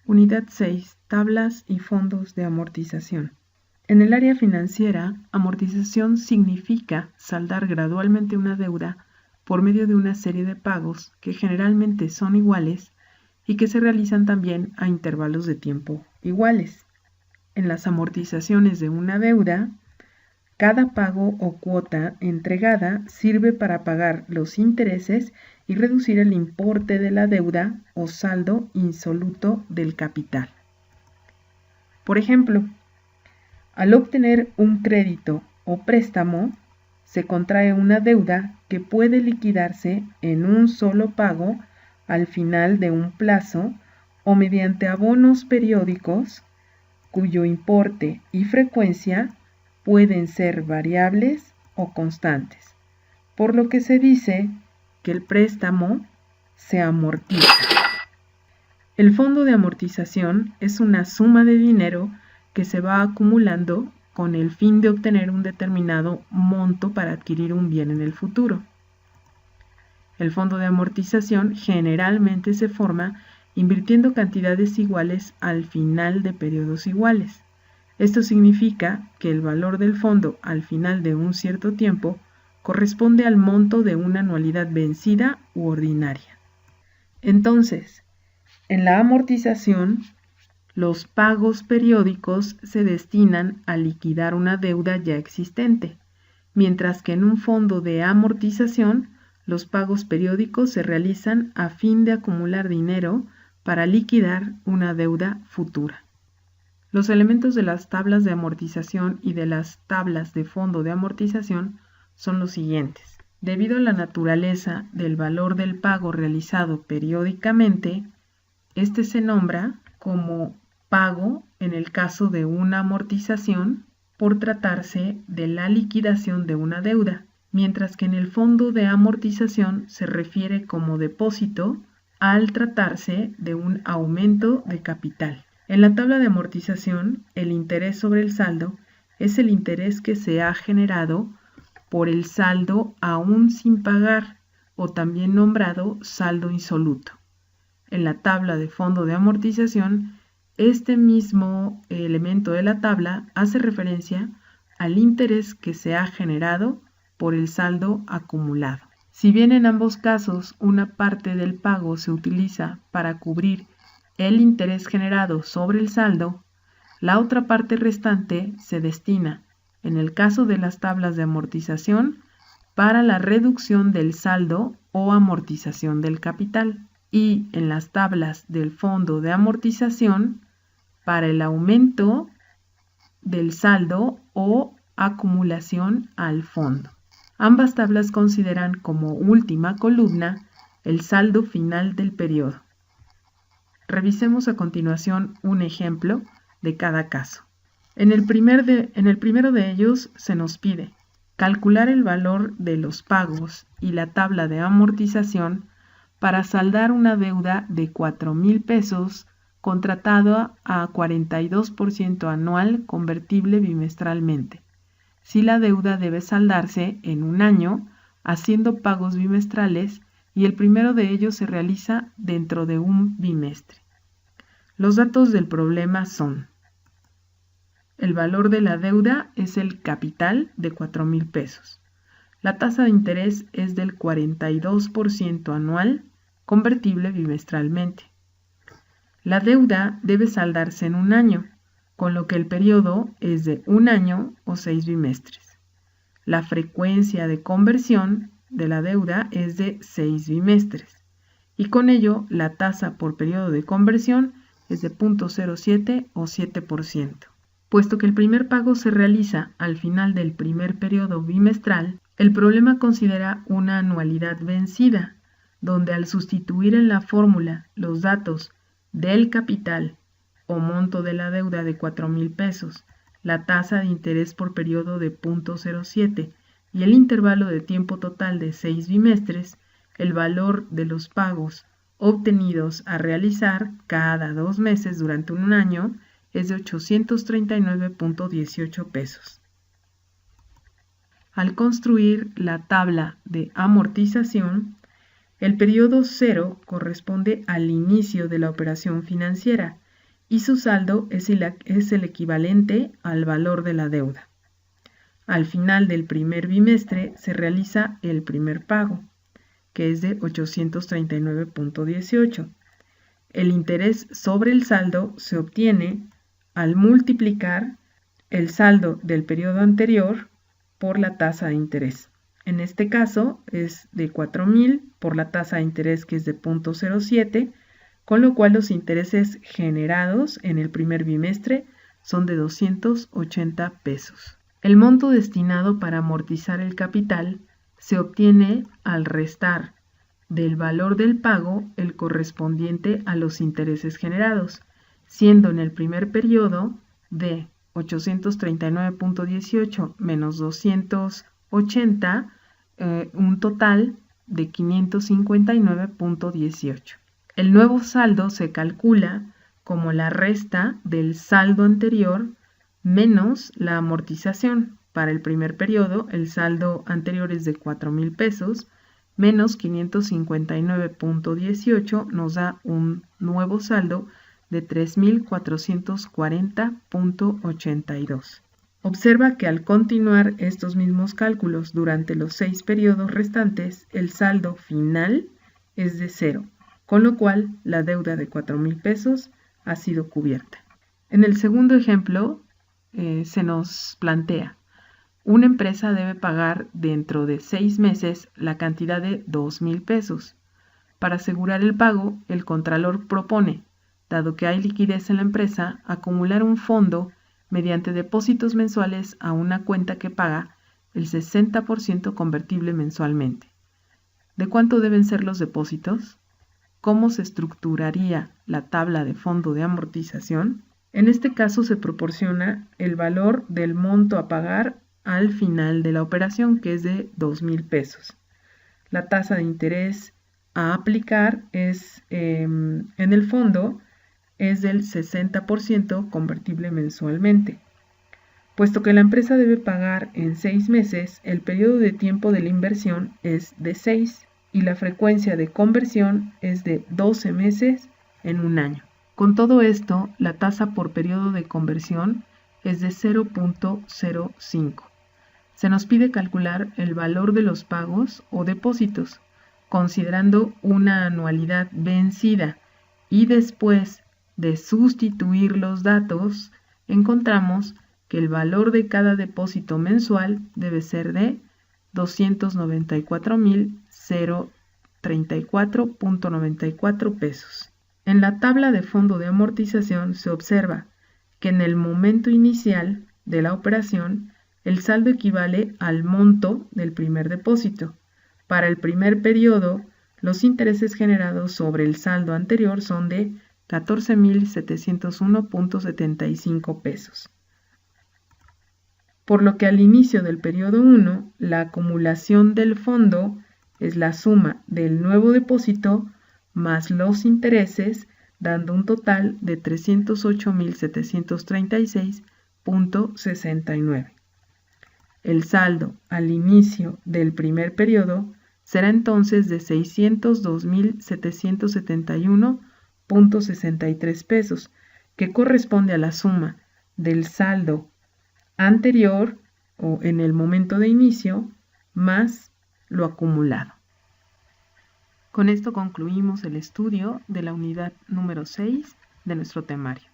Unidad 6. Tablas y fondos de amortización. En el área financiera, amortización significa saldar gradualmente una deuda por medio de una serie de pagos que generalmente son iguales y que se realizan también a intervalos de tiempo iguales. En las amortizaciones de una deuda, cada pago o cuota entregada sirve para pagar los intereses y reducir el importe de la deuda o saldo insoluto del capital. Por ejemplo, al obtener un crédito o préstamo, se contrae una deuda que puede liquidarse en un solo pago al final de un plazo o mediante abonos periódicos cuyo importe y frecuencia pueden ser variables o constantes, por lo que se dice que el préstamo se amortiza. El fondo de amortización es una suma de dinero que se va acumulando con el fin de obtener un determinado monto para adquirir un bien en el futuro. El fondo de amortización generalmente se forma invirtiendo cantidades iguales al final de periodos iguales. Esto significa que el valor del fondo al final de un cierto tiempo corresponde al monto de una anualidad vencida u ordinaria. Entonces, en la amortización, los pagos periódicos se destinan a liquidar una deuda ya existente, mientras que en un fondo de amortización, los pagos periódicos se realizan a fin de acumular dinero para liquidar una deuda futura. Los elementos de las tablas de amortización y de las tablas de fondo de amortización son los siguientes. Debido a la naturaleza del valor del pago realizado periódicamente, este se nombra como pago en el caso de una amortización por tratarse de la liquidación de una deuda, mientras que en el fondo de amortización se refiere como depósito al tratarse de un aumento de capital. En la tabla de amortización, el interés sobre el saldo es el interés que se ha generado por el saldo aún sin pagar, o también nombrado saldo insoluto. En la tabla de fondo de amortización, este mismo elemento de la tabla hace referencia al interés que se ha generado por el saldo acumulado. Si bien en ambos casos una parte del pago se utiliza para cubrir el interés generado sobre el saldo, la otra parte restante se destina, en el caso de las tablas de amortización, para la reducción del saldo o amortización del capital, y en las tablas del fondo de amortización, para el aumento del saldo o acumulación al fondo. Ambas tablas consideran como última columna el saldo final del periodo. Revisemos a continuación un ejemplo de cada caso. En el primero de ellos se nos pide calcular el valor de los pagos y la tabla de amortización para saldar una deuda de 4,000 pesos contratada a 42% anual convertible bimestralmente. Si la deuda debe saldarse en un año, haciendo pagos bimestrales, y el primero de ellos se realiza dentro de un bimestre. Los datos del problema son: el valor de la deuda es el capital de 4,000 pesos. La tasa de interés es del 42% anual, convertible bimestralmente. La deuda debe saldarse en un año, con lo que el periodo es de un año o 6 bimestres. La frecuencia de conversión de la deuda es de 6 bimestres, y con ello la tasa por periodo de conversión es de 0.07 o 7%. Puesto que el primer pago se realiza al final del primer periodo bimestral, el problema considera una anualidad vencida, donde al sustituir en la fórmula los datos del capital o monto de la deuda de 4,000 pesos, la tasa de interés por periodo de 0.07 y el intervalo de tiempo total de 6 bimestres, el valor de los pagos obtenidos a realizar cada 2 meses durante un año es de 839.18 pesos. Al construir la tabla de amortización, el periodo 0 corresponde al inicio de la operación financiera y su saldo es el equivalente al valor de la deuda. Al final del primer bimestre se realiza el primer pago, que es de 839.18. El interés sobre el saldo se obtiene al multiplicar el saldo del periodo anterior por la tasa de interés. En este caso es de 4,000 por la tasa de interés, que es de 0.07, con lo cual los intereses generados en el primer bimestre son de 280 pesos. El monto destinado para amortizar el capital se obtiene al restar del valor del pago el correspondiente a los intereses generados, siendo en el primer periodo de 839.18 menos 280 un total de 559.18. El nuevo saldo se calcula como la resta del saldo anterior menos la amortización. Para el primer periodo, el saldo anterior es de 4,000 pesos, menos 559.18 nos da un nuevo saldo de 3,440.82. Observa que al continuar estos mismos cálculos durante los 6 periodos restantes, el saldo final es de 0, con lo cual la deuda de 4,000 pesos ha sido cubierta. En el segundo ejemplo, se nos plantea: una empresa debe pagar dentro de 6 meses la cantidad de 2,000 pesos. Para asegurar el pago, el contralor propone, dado que hay liquidez en la empresa, acumular un fondo mediante depósitos mensuales a una cuenta que paga el 60% convertible mensualmente. ¿De cuánto deben ser los depósitos? ¿Cómo se estructuraría la tabla de fondo de amortización? En este caso se proporciona el valor del monto a pagar al final de la operación, que es de 2,000 pesos. La tasa de interés a aplicar es, en el fondo, es del 60% convertible mensualmente. Puesto que la empresa debe pagar en 6 meses, el periodo de tiempo de la inversión es de 6 y la frecuencia de conversión es de 12 meses en un año. Con todo esto, la tasa por periodo de conversión es de 0.05. Se nos pide calcular el valor de los pagos o depósitos, considerando una anualidad vencida, y después de sustituir los datos, encontramos que el valor de cada depósito mensual debe ser de 294,034.94 pesos. En la tabla de fondo de amortización se observa que en el momento inicial de la operación, el saldo equivale al monto del primer depósito. Para el primer periodo, los intereses generados sobre el saldo anterior son de 14,701.75 pesos. Por lo que al inicio del periodo 1, la acumulación del fondo es la suma del nuevo depósito más los intereses, dando un total de 308,736.69. El saldo al inicio del primer periodo será entonces de 602,771.63 pesos, que corresponde a la suma del saldo anterior o en el momento de inicio más lo acumulado. Con esto concluimos el estudio de la unidad número 6 de nuestro temario.